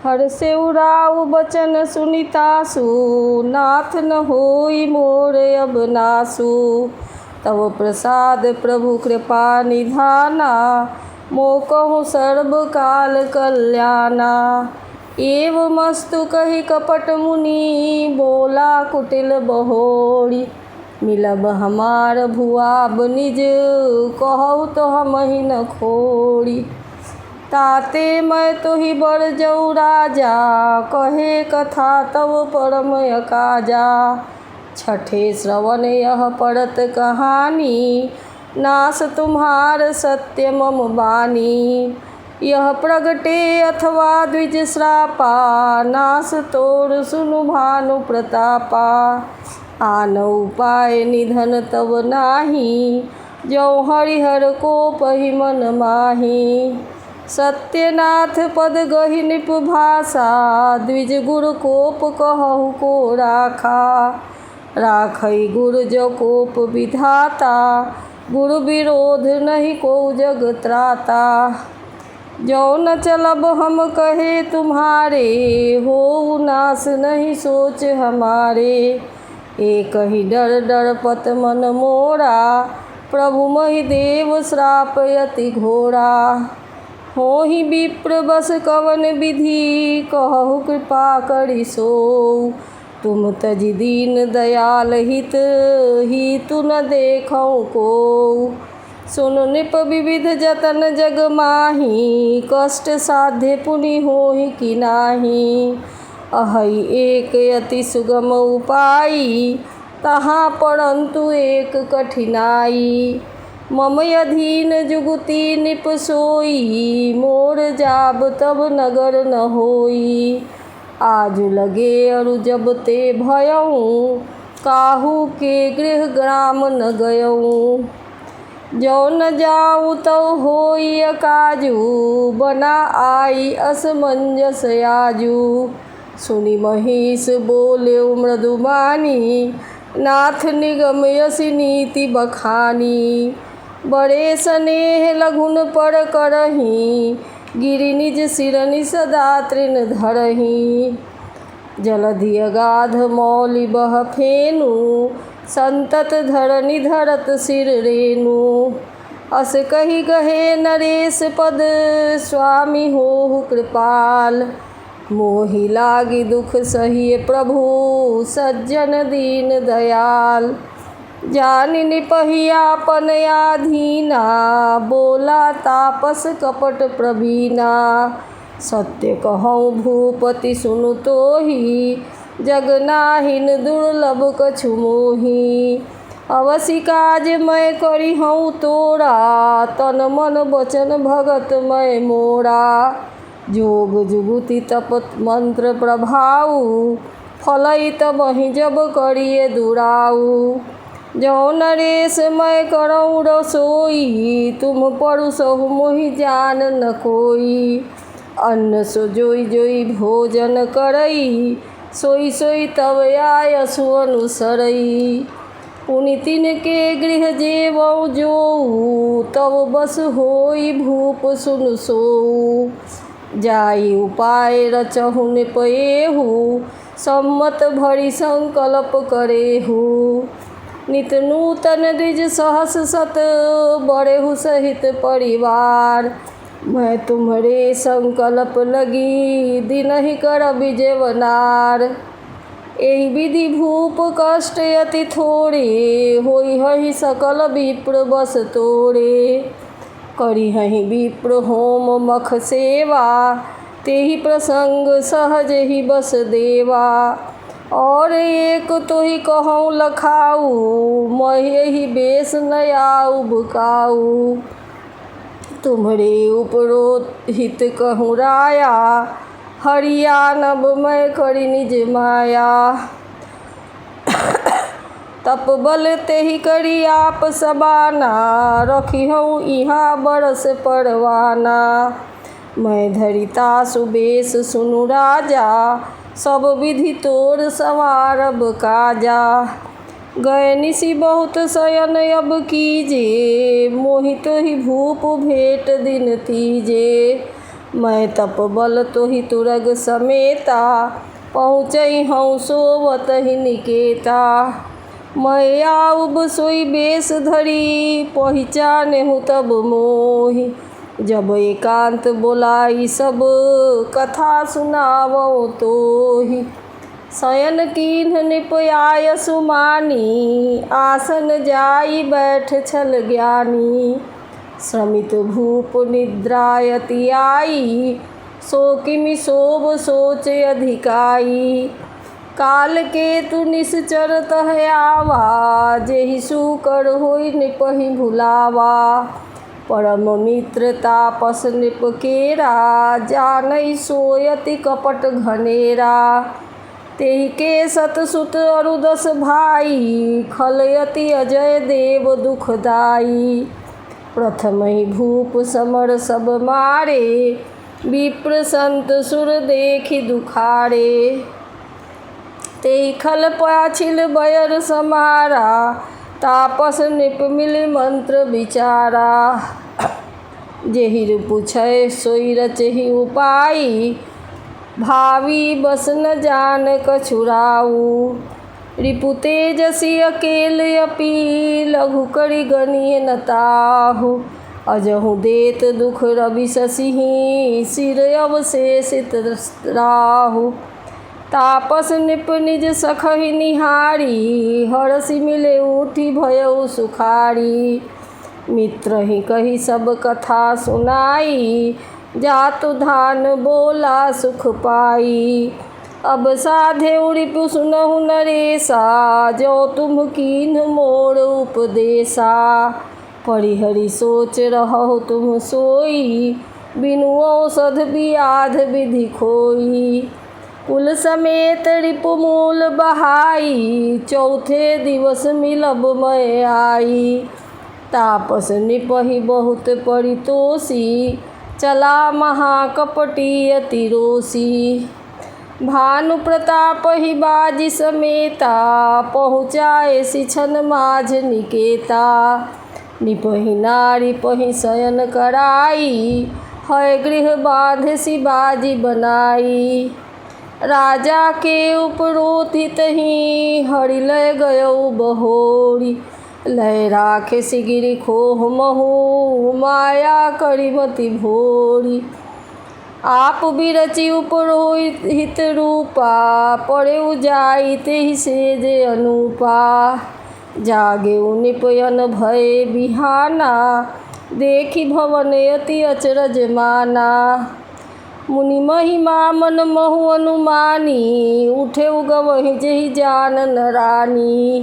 हर से उराऊ बचन सुनितासु, नाथ न होई मोर अब नासु। तव प्रसाद प्रभु कृपा निधाना, मोकहु सर्व काल कल्याणा। एवमस्तु कहि कपट मुनि, बोला कुटिल बहोरी। मिलब हमार भुआब निज, कहु तो हमहि न खोरी। ताते मैं तोहि बर जऊ राजा, कहे कथा तव परम अकाजा। छठे श्रवण यह पढ़त कहानी, नास तुम्हार सत्य मम बानी। यह प्रगटे अथवा द्विज श्रापा, नास तोर सुनु भानु प्रतापा। आन उपाय निधन तब नाही, जौ हरिहर कोपहि मन माही। सत्यनाथ पद गहि निप भाषा, द्विज गुरु कोप कहु को राखा। राखै गुरु जो कोप विधाता, गुरु विरोध नहीं को जग त्राता। जो न चलब हम कहे तुम्हारे, हो नास नहीं सोच हमारे। एक ही डर डर पत मन मोरा, प्रभु महि देव श्राप यति घोरा। होहि विप्र बस कवन विधि, कहु कृपा करि सोऊ। तुम तजि दीन दयाल हित, हितु न देखौ कोऊ। सुन निप विविध जतन जग माही, कष्ट साध्य पुनि होहि कि नाही। अहै एक अति सुगम उपाई, तहाँ परंतु एक कठिनाई। मम अधीन जुगति निप सोई, मोर जाब तब नगर न होई। आजु लगे अरु जब ते भयऊँ, काहू के गृह ग्राम न गयऊँ। जो न जाऊ तौ होई अकाजू, बना आई असमंजस आजू। सुनि महिष बोल्यो मृदुबानी, नाथ निगम यसि नीति बखानी। बड़े स्नेह लघुन पर करही, गिरि निज सिरनि सदा तृण धरही। जलधि अगाध मौलि बह फेनु, संतत धरनि धरत सिर रेनु। अस कहि गहे नरेश पद, स्वामी होहु कृपाल। मोहि लागी दुख सहिए प्रभु, सज्जन दीन दयाल। जानि निपहि आपन आधीना, बोला तापस कपट प्रवीणा। सत्य कहूँ भूपति सुनु तोहि, जग नाहिन दुर्लभ कछु मोहि। अवसि काज मैं करिहउँ तोरा, तन मन वचन भगत मैं मोरा। जोग जुगुति तप मंत्र प्रभाऊ, फलई तबहि जब करिए दुराऊ। जो नरेश मैं करऊँ रसोई, तुम परुसहु मोहि जान न कोई। अन्न सो जोई जोई भोजन करई, सोई सोई तब आयसु अनुसरई। पुनि तिनके गृह जेवऊँ जोऊ, तब बस होई भूप सुनु सोऊ। जाई उपाय रचहु निपएहु, सम्मत भरि संकल्प करेहु। नित नूतन द्विज सहस सत, बड़ेहु सहित परिवार। मैं तुम्हरे संकल्प लगी, दिनहि करबि जेवनार। एहि विधि भूप कष्ट अति थोड़े, होई सकल विप्र बस तोड़े। करिहहि विप्र होम मख सेवा, तेहि प्रसंग सहज ही बस देवा। और एक तोहि कहूँ लखाऊ, महि बेस न आऊ बुकाऊ। तुम्हरे उपरोहित कहूँ राया, हरियानब मैं करि निज माया। तप बल तेहि करी आप सबाना, रखिहउँ इहाँ बरस परवाना। मैं धरिता सुबेश सुनु राजा, सब विधि तोर संवारब काजा। गए निसि बहुत शयन अब कीजे, मोहि तोहि भूप भेट दिन तीजे। मैं तप बल तोहि तुरग समेता, पहुँचई हूँ सोवत ही निकेता। मैं आउब सोई बेस धरी, पहचाने हूँ तब मोहि। जब एकांत बोलाई सब, कथा सुनावो तोहि। शयन कीन्ह निपयाय सुमानी, आसन जाई बैठ छल ज्ञानी। श्रमित भूप निद्रायति आई, सो किमि शोभ सोच अधिकाई। काल केतु निश्चर तह आवा, जेहि सुकर होई निपहि भुलावा। परम मित्र तापस निप केरा, जानई सोयति कपट घनेरा। तेहि के सतसुत अरु 10 भाई, खलयति अजय देव दुखदाई। प्रथमहि भूप समर सब मारे, विप्र संत सुर देखि दुखारे। तेहि खल पाछिल बयर समारा, तापस निप मिलि मंत्र विचारा। जेहि पूछै सोई रचहि उपाई, भावी बस न जान कछुराऊ। रिपु तेजसी अकेल अपी, लघु करि गणिय न ताहु। अजहु देत दुख रवि शशिहि, सिर अवशेषित राहु। तापस निप निज सखहि निहारी, हरषि मिले उठी भयउ सुखारी। मित्र ही कही सब कथा सुनाई, जातु धान बोला सुख पाई। अब साधे रिपु सुनहु नरेसा, जो तुम कीन्ह मोर उपदेसा। परिहरि सोच रहु तुम सोई, बिनु औषध बियाध विधि खोई। कुल समेत रिपु मूल बहाई, चौथे दिवस मिलब मैं आई। तापस निपहि बहुत परितोषी, चला महाकपटी अति रोषी। भानु प्रताप ही बाजी समेता, पहुँचाए सिछन माझ निकेता। निपहि नारी पहि शयन कराई, है गृह बाँध सी बाजी बनाई। राजा के उपरोधित ही, हरि लय गयौ बहोरी। लय राखे सिगिरि खोह महु, माया करिमति भोरी। आप बिरचि उपरोहित रूपा, पड़े जाई तेहि सेज अनुपा। जागे निपयन भय बिहाना, देखी भवन अति अचरज माना। मुनि महिमा मन महु अनुमानी, उठे गवहि जेहि जानन रानी।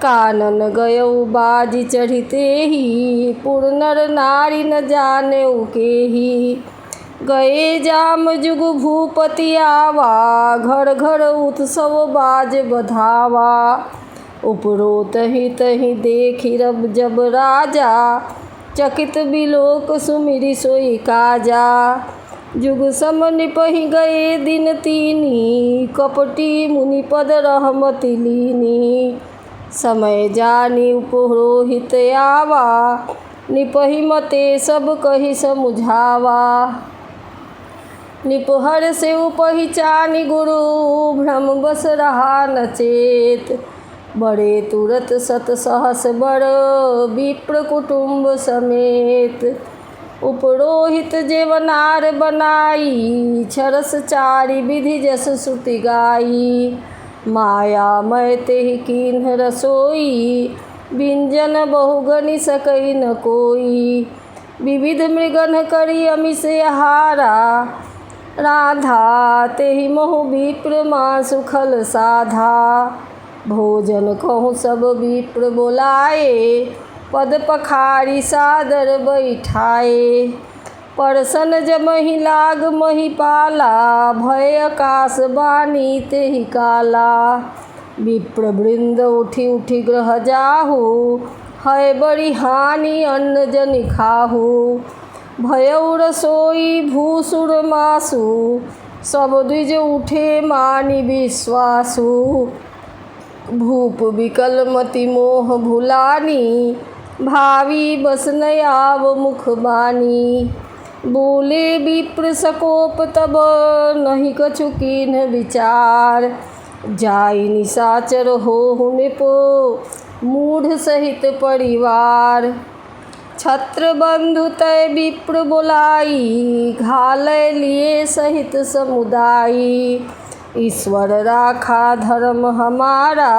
कानन गयौ बाजी चढ़िते ही, पुर नर नारी न जाने केही। गए जाम जुग भूपति आवा, घर घर उत्सव बाज बधावा। उपरोत ही तहि देखि रब जब राजा, चकित बिलोक सुमिरि सोई काजा। जुग सम निपहि गए दिन तीनी, कपटी मुनि पद रहमति लीनी। समय जानी उपरोहित आवा, निपहि मते सब कहि समुझावा। निपहर से उपहिचानि गुरु, भ्रम बस रहा न चेत। बड़े तुरत सत सहस बर, विप्र कुटुंब समेत। उपरोहित जेवनार बनाई, छरस चारि विधि जस श्रुति गाई। माया मय तेहि कीन्ह रसोई, व्यंजन बहु गनि सकई न कोई। विविध मृगन करी अमिष आहारा, राधा तेहि मोहु विप्र मासु खल साधा। भोजन कहूँ सब विप्र बोलाए, पद पखारी सादर बैठाए। परसन जमहि लाग महिपाला, भय आकाश बानी तेहि काला। विप्र वृंद उठी उठी ग्रह जाहु, है बड़ी हानि अन्न जनि खाहु। भयउ रसोई भूसुर मासु, सब द्विज उठे मानि विश्वासु। भूप विकल मति मोह भुलानी, भावी बस न आव मुख बानी। बोले विप्र सकोप तब नहीं कछु कीन्ह विचार। जाई निशाचर हो निपो मूढ़ सहित परिवार। छत्र बंधु तय विप्र बोलाई घालय लिए सहित समुदायी। ईश्वर राखा धर्म हमारा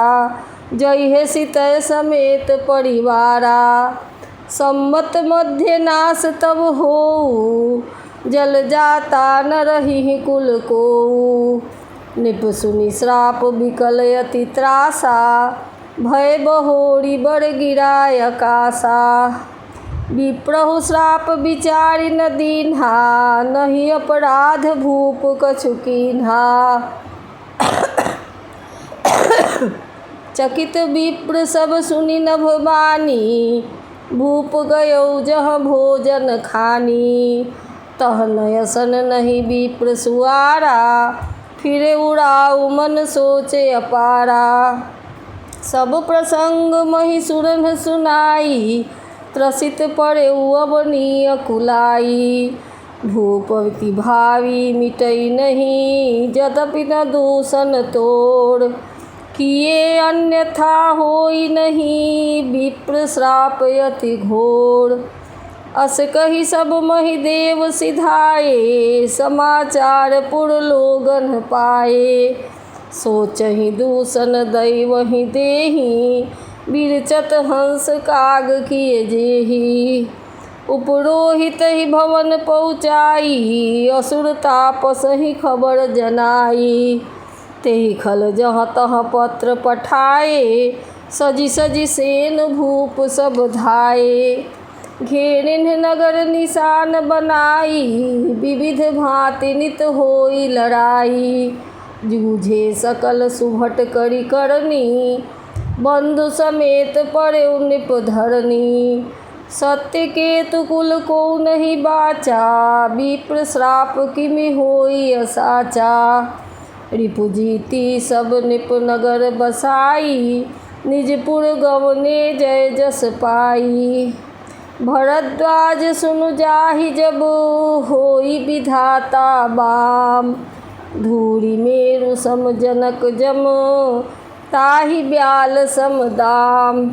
जय है सीतय समेत परिवारा। सम्मत मध्य नाश तब हो जल जाता न रही कुल को। निप सुनि श्राप विकल अति त्रासा भय बहोरी बड़ गिराय आकाशा। विप्रहु श्राप विचारि न दीन्हा नहीं अपराध भूप कछु कीन्हा। चकित विप्र सब सुनि नभ बानी भूप गयो जहाँ भोजन खानी। तह नयसन नहीं विप्र सुआरा फिरे उड़ाऊ मन सोचे अपारा। सब प्रसंग महिषुरन सुनाई त्रसित पड़े अवनीय कुलाई। भूपति भावी मिटई नहीं यद्यपि न दूषण तोड़। किए अन्यथा होई नहीं विप्र श्राप अति घोर। अस कही सब महिदेव सिधाए समाचार पुर लोगन पाए। सोचहि दूषण दैवहि देहि विरचत हंस काग किए जेहि। उपरोहित ही भवन पहुँचाई असुर तापस ही खबर जनाई। तेहि खल जहाँ तहाँ पत्र पठाए सजी सजी सेन भूप सब धाये। घेरिन नगर निशान बनाई विविध भांति नित होई लड़ाई। जूझे सकल सुभट करी करनी बंधु समेत पड़े निप धरनी। सत्य केतु कुल को नहीं बाचा विप्र श्राप किमि होई असाचा। रिपुजीति सब निप नगर बसाई निजपुर गवने जय जस पाई। भरद्वाज सुनु जाहि जब होई विधाता बाम। धूरी मेरु सम जनक जम ताहि ब्याल सम दाम।